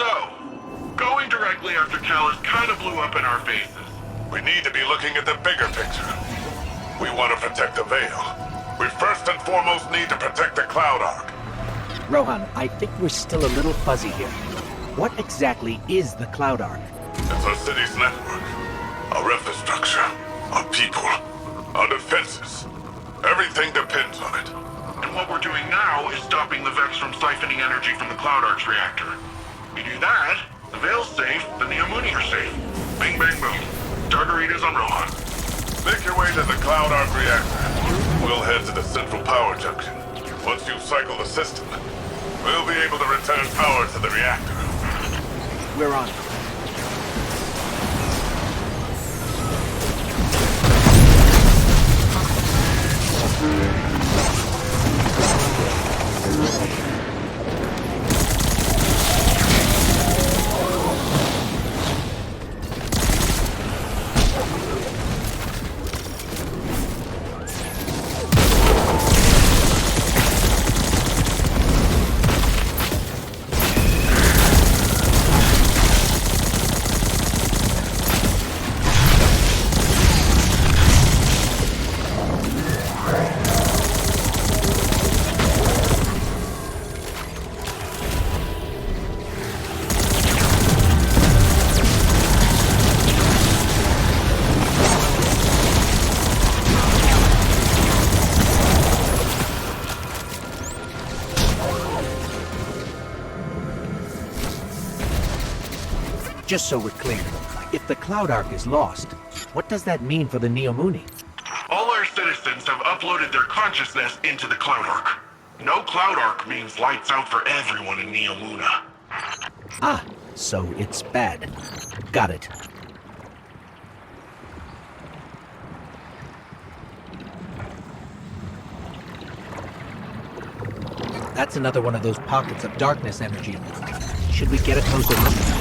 So, going directly after Callus kind of blew up in our faces. We need to be looking at the bigger picture. We want to protect the Veil. We first and foremost need to protect the Cloud Ark. Rohan, I think we're still a little fuzzy here. What exactly is the Cloud Ark? It's our city's network, our infrastructure, our people, our defenses. Everything depends on it. And what we're doing now is stopping the Vex from siphoning energy from the Cloud Ark's reactor. We do that, the Veil's safe, the Neomuni are safe. Bing, bang, boom. Targaritas on Rohan. Make your way to the Cloud Ark reactor. We'll head to the central power junction. Once you cycle the system, we'll be able to return power to the reactor. We're on. Just so we're clear, if the Cloud Ark is lost, what does that mean for the Neomuni? All our citizens have uploaded their consciousness into the Cloud Ark. No Cloud Ark means lights out for everyone in Neomuna. Ah, so it's bad. Got it. That's another one of those pockets of darkness energy. Should we get a closer look?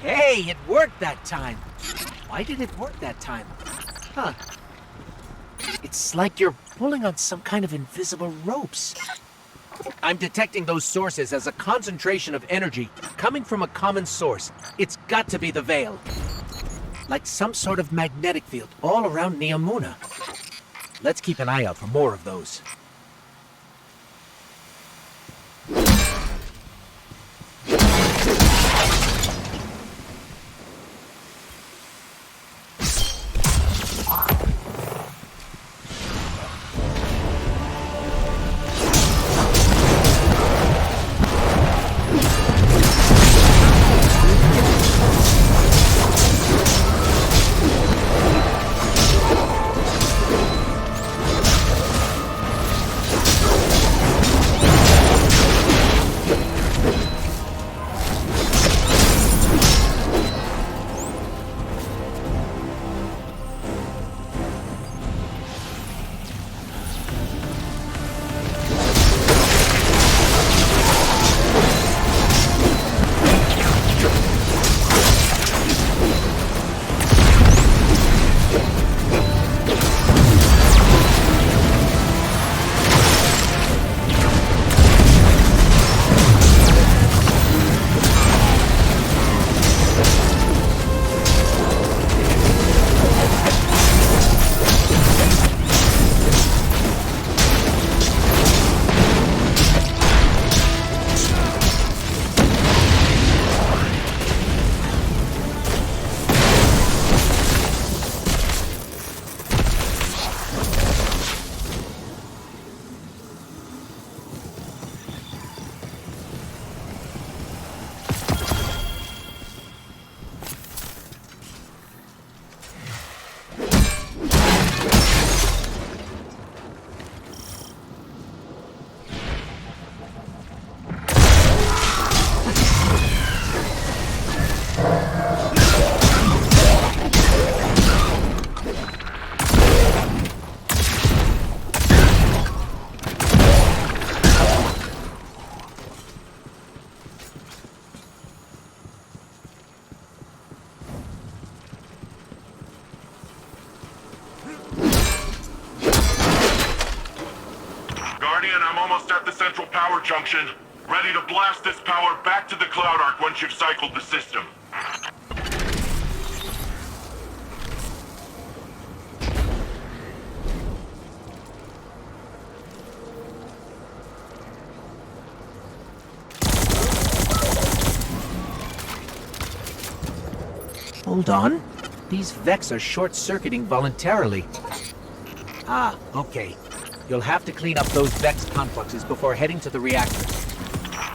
Hey, it worked that time! Why did it work that time? Huh. It's like you're pulling on some kind of invisible ropes. I'm detecting those sources as a concentration of energy coming from a common source. It's got to be the Veil. Like some sort of magnetic field all around Neomuna. Let's keep an eye out for more of those. Guardian, I'm almost at the central power junction. Ready to blast this power back to the Cloud Arc once you've cycled the system. Hold on. These Vex are short-circuiting voluntarily. Ah, okay. You'll have to clean up those Vex complexes before heading to the reactor.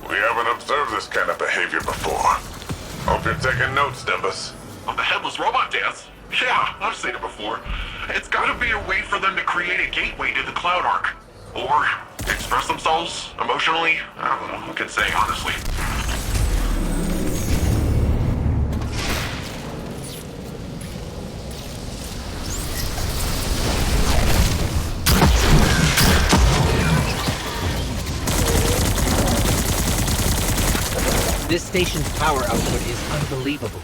We haven't observed this kind of behavior before. Hope you're taking notes, Nimbus. Of the headless robot dance? Yeah, I've seen it before. It's gotta be a way for them to create a gateway to the Cloud Arc. Or express themselves emotionally. I don't know who can say, honestly. This station's power output is unbelievable.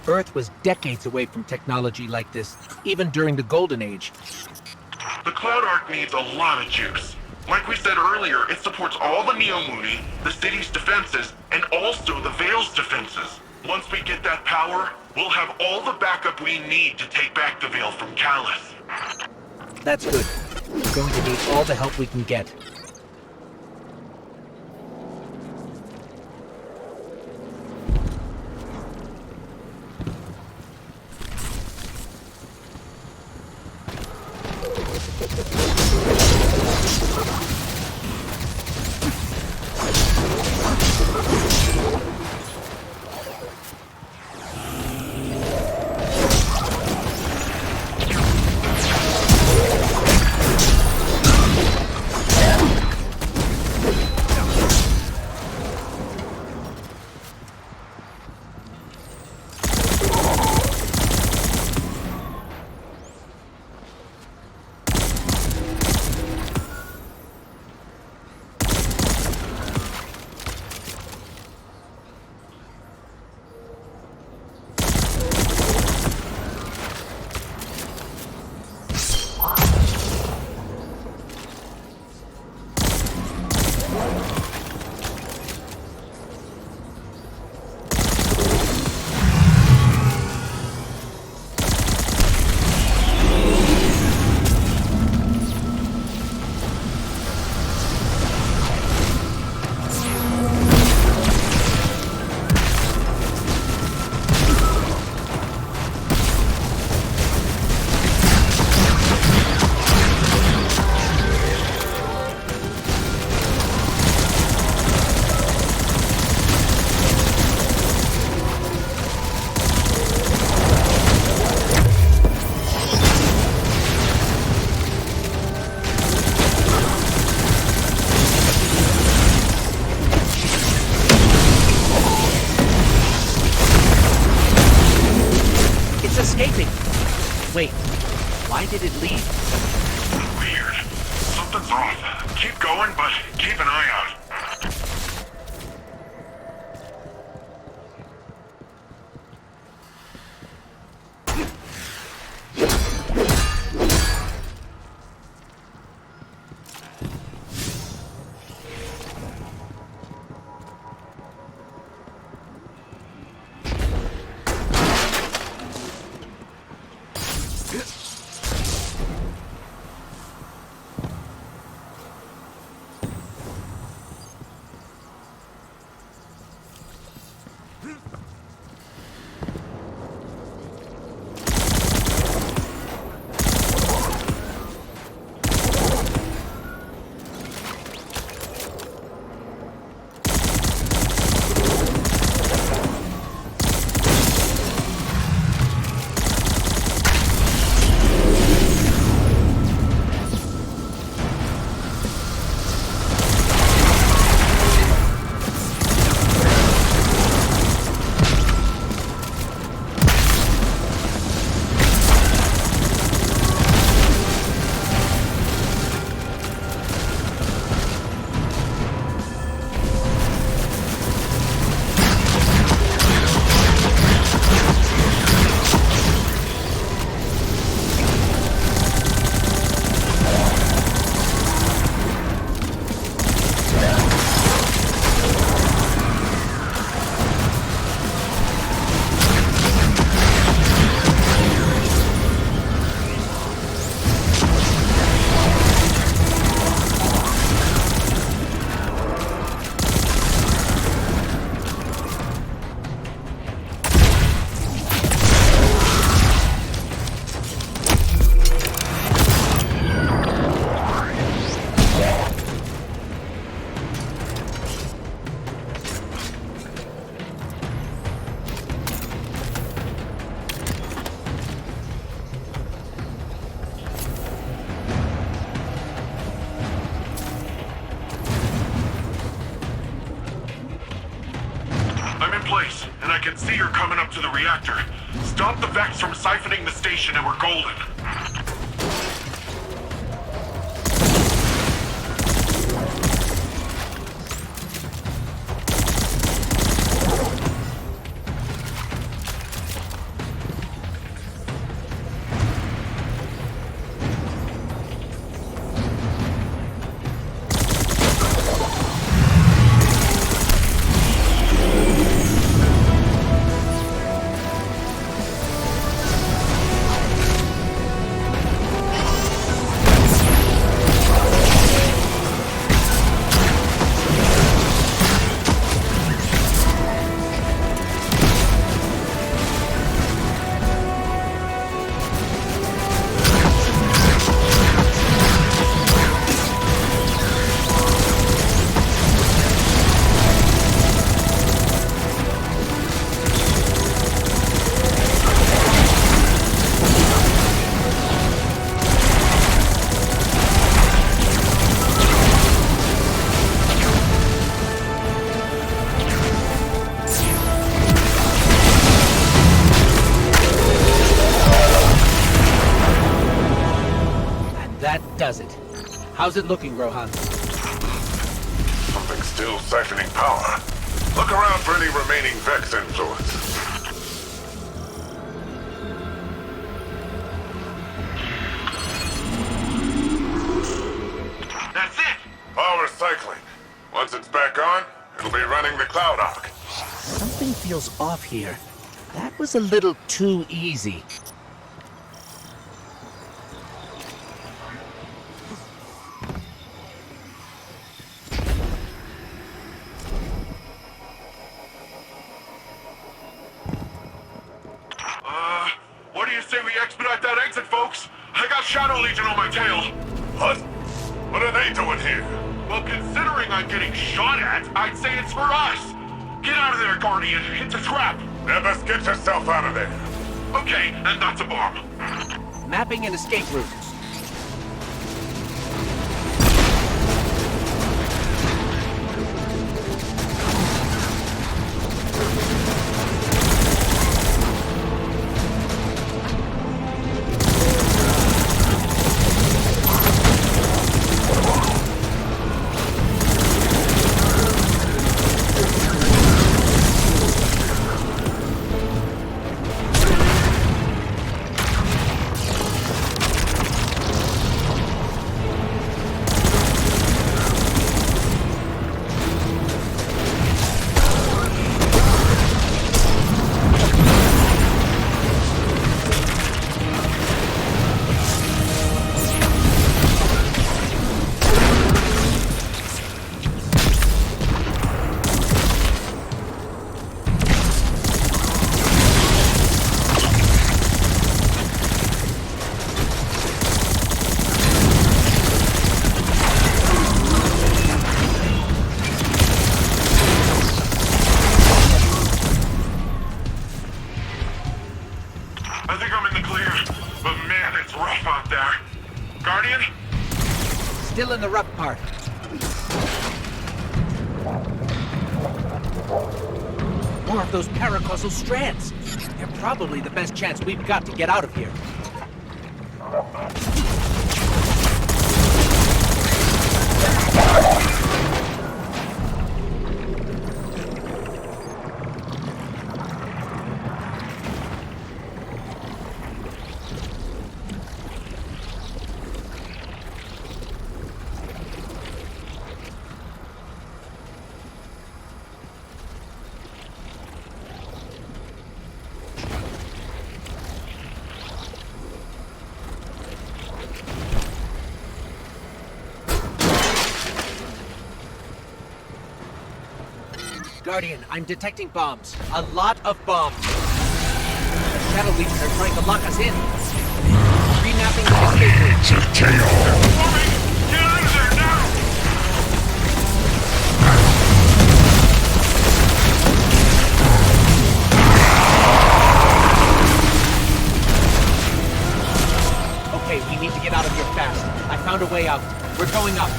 Earth was decades away from technology like this, even during the Golden Age. The Cloud Arc needs a lot of juice. Like we said earlier, it supports all the Neomuni, the city's defenses, and also the Veil's defenses. Once we get that power, we'll have all the backup we need to take back the Veil from Callus. That's good. We're going to need all the help we can get. Wait, why did it leave? Weird. Something's off. Keep going, but keep an eye out. can see her coming up to the reactor. Stop the Vex from siphoning the station and we're golden. Does it? How's it looking, Rohan? Something's still siphoning power. Look around for any remaining Vex influence. That's it! Power cycling. Once it's back on, it'll be running the Cloud Arc. Something feels off here. That was a little too easy. What do you say we expedite that exit, folks? I got Shadow Legion on my tail. What? What are they doing here? Well, considering I'm getting shot at, I'd say it's for us. Get out of there, Guardian. It's a trap. Never get yourself out of there. Okay, and that's a bomb. Mapping an escape route. I think I'm in the clear, but man, it's rough out there. Guardian? Still in the rough part. More of those paracausal strands. They're probably the best chance we've got to get out of here. Guardian, I'm detecting bombs. A lot of bombs. The Shadow Legion are trying to lock us in. Remapping the escape route. It's a tail. Warning! Get out of there now! Okay, we need to get out of here fast. I found a way out. We're going up.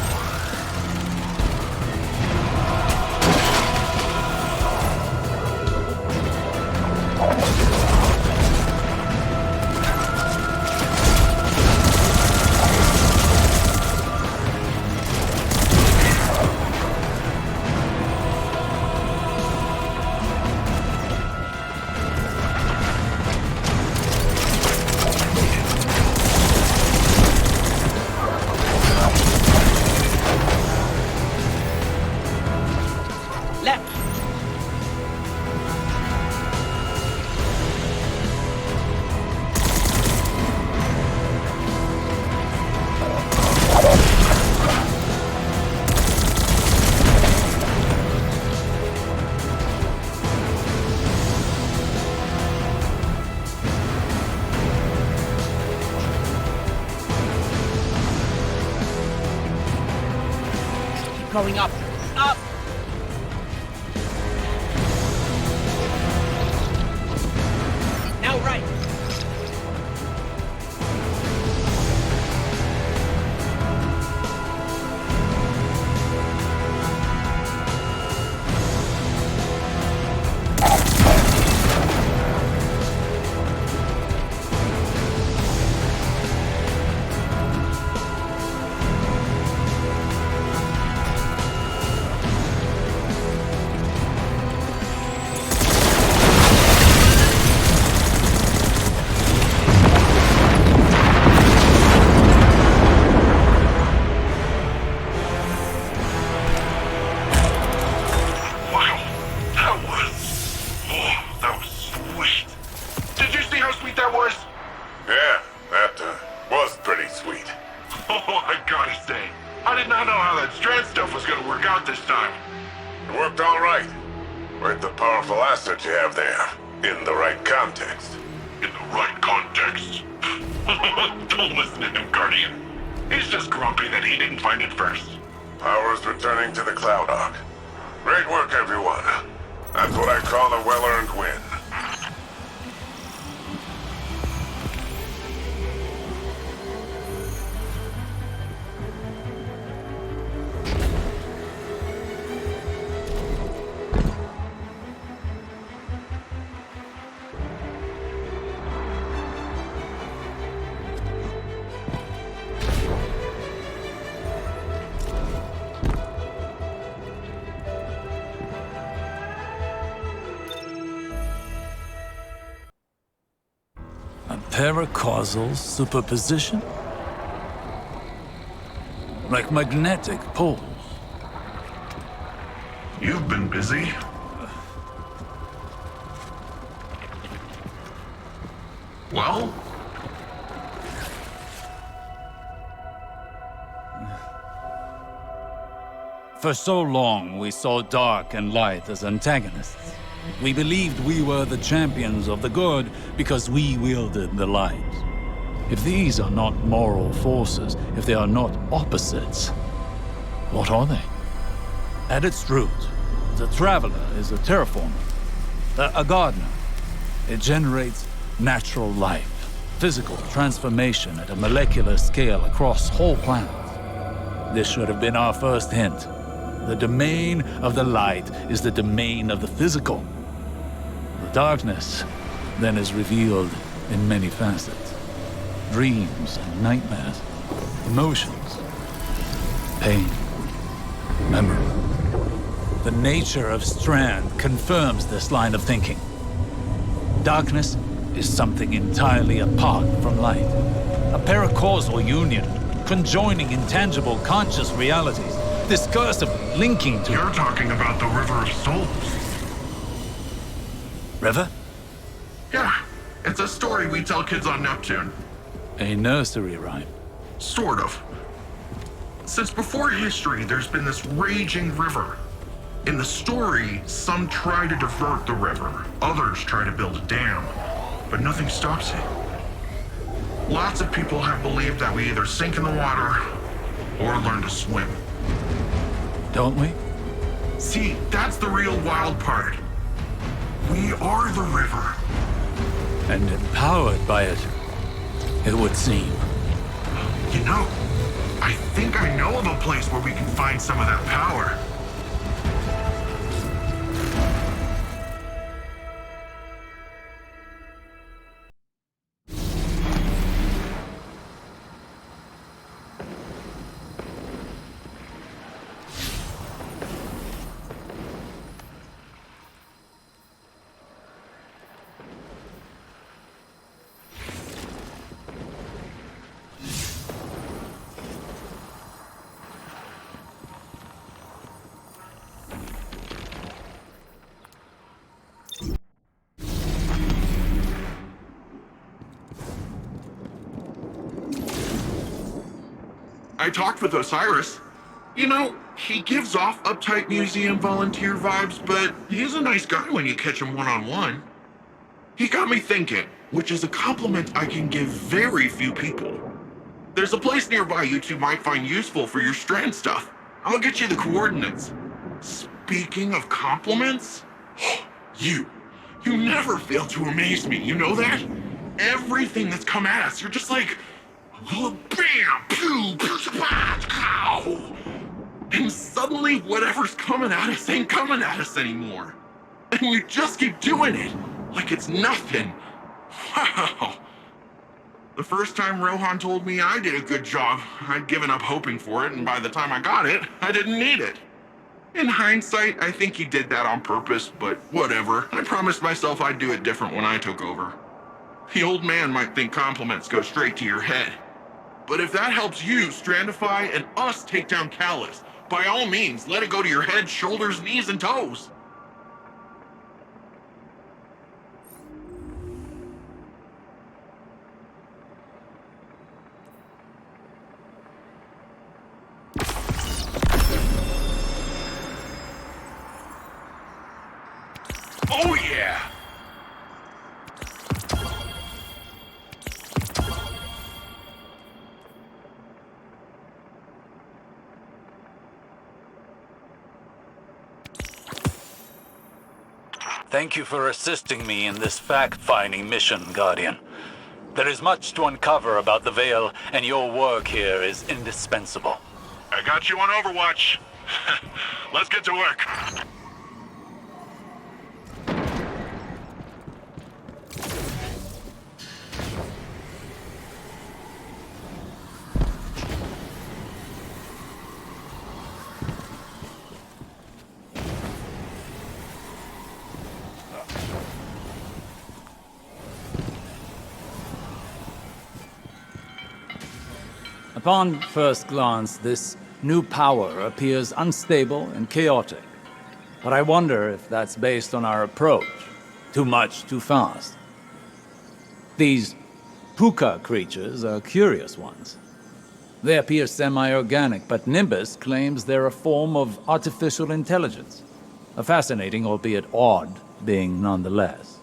going up. Up! Now right. You have there, in the right context. In the right context? Don't listen to him, Guardian. He's just grumpy that he didn't find it first. Power's returning to the Cloud Ark. Great work, everyone. That's what I call a well-earned win. Paracausal superposition? Like magnetic poles. You've been busy. Well? For so long, we saw dark and light as antagonists. We believed we were the champions of the good because we wielded the light. If these are not moral forces, if they are not opposites, what are they? At its root, the Traveler is a terraformer, a gardener. It generates natural life, physical transformation at a molecular scale across whole planets. This should have been our first hint. The domain of the light is the domain of the physical. The darkness then is revealed in many facets. Dreams and nightmares, emotions, pain, memory. The nature of Strand confirms this line of thinking. Darkness is something entirely apart from light. A paracausal union, conjoining intangible conscious realities, discursively linking to... You're talking about the River of Souls. River? Yeah, it's a story we tell kids on Neptune. A nursery rhyme. Sort of. Since before history, there's been this raging river. In the story, some try to divert the river, others try to build a dam, but nothing stops it. Lots of people have believed that we either sink in the water or learn to swim. Don't we? See, that's the real wild part. We are the river. And empowered by it, it would seem. You know, I think I know of a place where we can find some of that power. I talked with Osiris. You know, he gives off uptight museum volunteer vibes, but he's a nice guy when you catch him one-on-one. He got me thinking, which is a compliment I can give very few people. There's a place nearby you two might find useful for your Strand stuff. I'll get you the coordinates. Speaking of compliments, you never fail to amaze me, you know that? Everything that's come at us, you're just like, bam, pew, pew, pow. And suddenly whatever's coming at us ain't coming at us anymore. And we just keep doing it, like it's nothing. Wow. The first time Rohan told me I did a good job, I'd given up hoping for it, and by the time I got it, I didn't need it. In hindsight, I think he did that on purpose, but whatever. I promised myself I'd do it different when I took over. The old man might think compliments go straight to your head. But if that helps you Strandify and us take down Callus, by all means, let it go to your head, shoulders, knees, and toes. Oh yeah! Thank you for assisting me in this fact-finding mission, Guardian. There is much to uncover about the Veil, and your work here is indispensable. I got you on Overwatch. Let's get to work. Upon first glance, this new power appears unstable and chaotic. But I wonder if that's based on our approach. Too much, too fast. These puka creatures are curious ones. They appear semi-organic, but Nimbus claims they're a form of artificial intelligence. A fascinating, albeit odd, being nonetheless.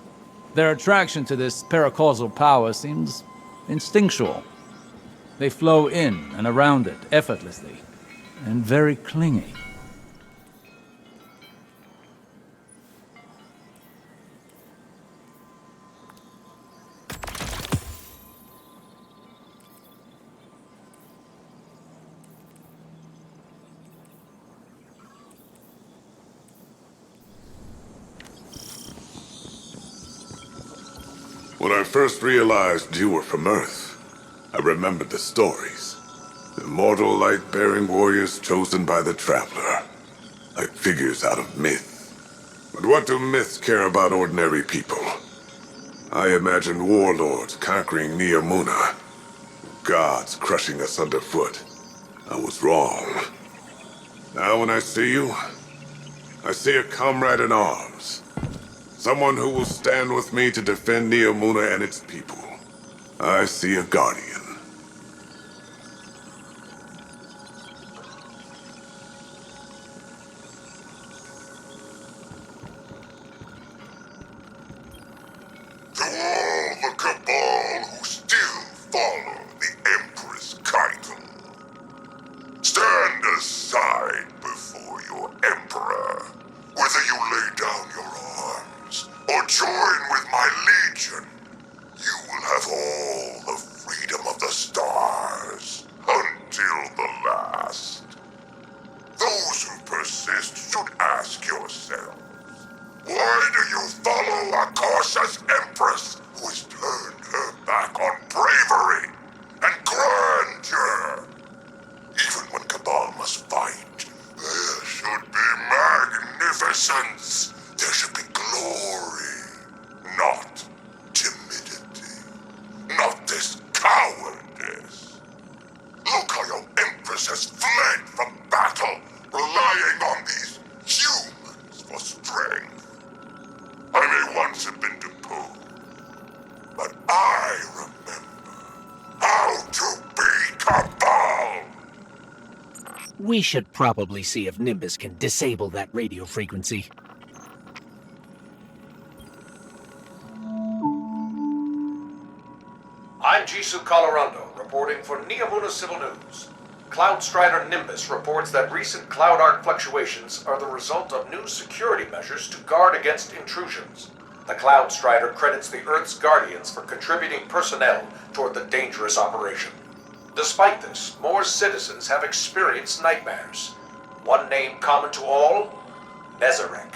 Their attraction to this paracausal power seems instinctual. They flow in and around it effortlessly, and very clingy. When I first realized you were from Earth, I remembered the stories. Immortal light-bearing warriors chosen by the Traveler. Like figures out of myth. But what do myths care about ordinary people? I imagined warlords conquering Neomuna. Gods crushing us underfoot. I was wrong. Now when I see you, I see a comrade in arms. Someone who will stand with me to defend Neomuna and its people. I see a Guardian. To all the Cabal who still follow the Empress Keitel, stand aside before your Emperor. Whether you lay down your arms or join with my Legion, you will have all the freedom of the stars until the last. Those who persist should ask yourselves, why do you follow a cautious Empress who has turned her back on bravery and grandeur? Even when Cabal must fight, there should be magnificence. There should be glory, not timidity, not this cowardice. Look how your Empress has fled from battle, relying on these humans for strength. I may once have been deposed, but I remember how to be Cabal! We should probably see if Nimbus can disable that radio frequency. I'm Jisoo Colorado, reporting for Neomuna Civil News. Cloud Strider Nimbus reports that recent cloud arc fluctuations are the result of new security measures to guard against intrusions. The Cloud Strider credits the Earth's Guardians for contributing personnel toward the dangerous operation. Despite this, more citizens have experienced nightmares. One name common to all? Nezarek.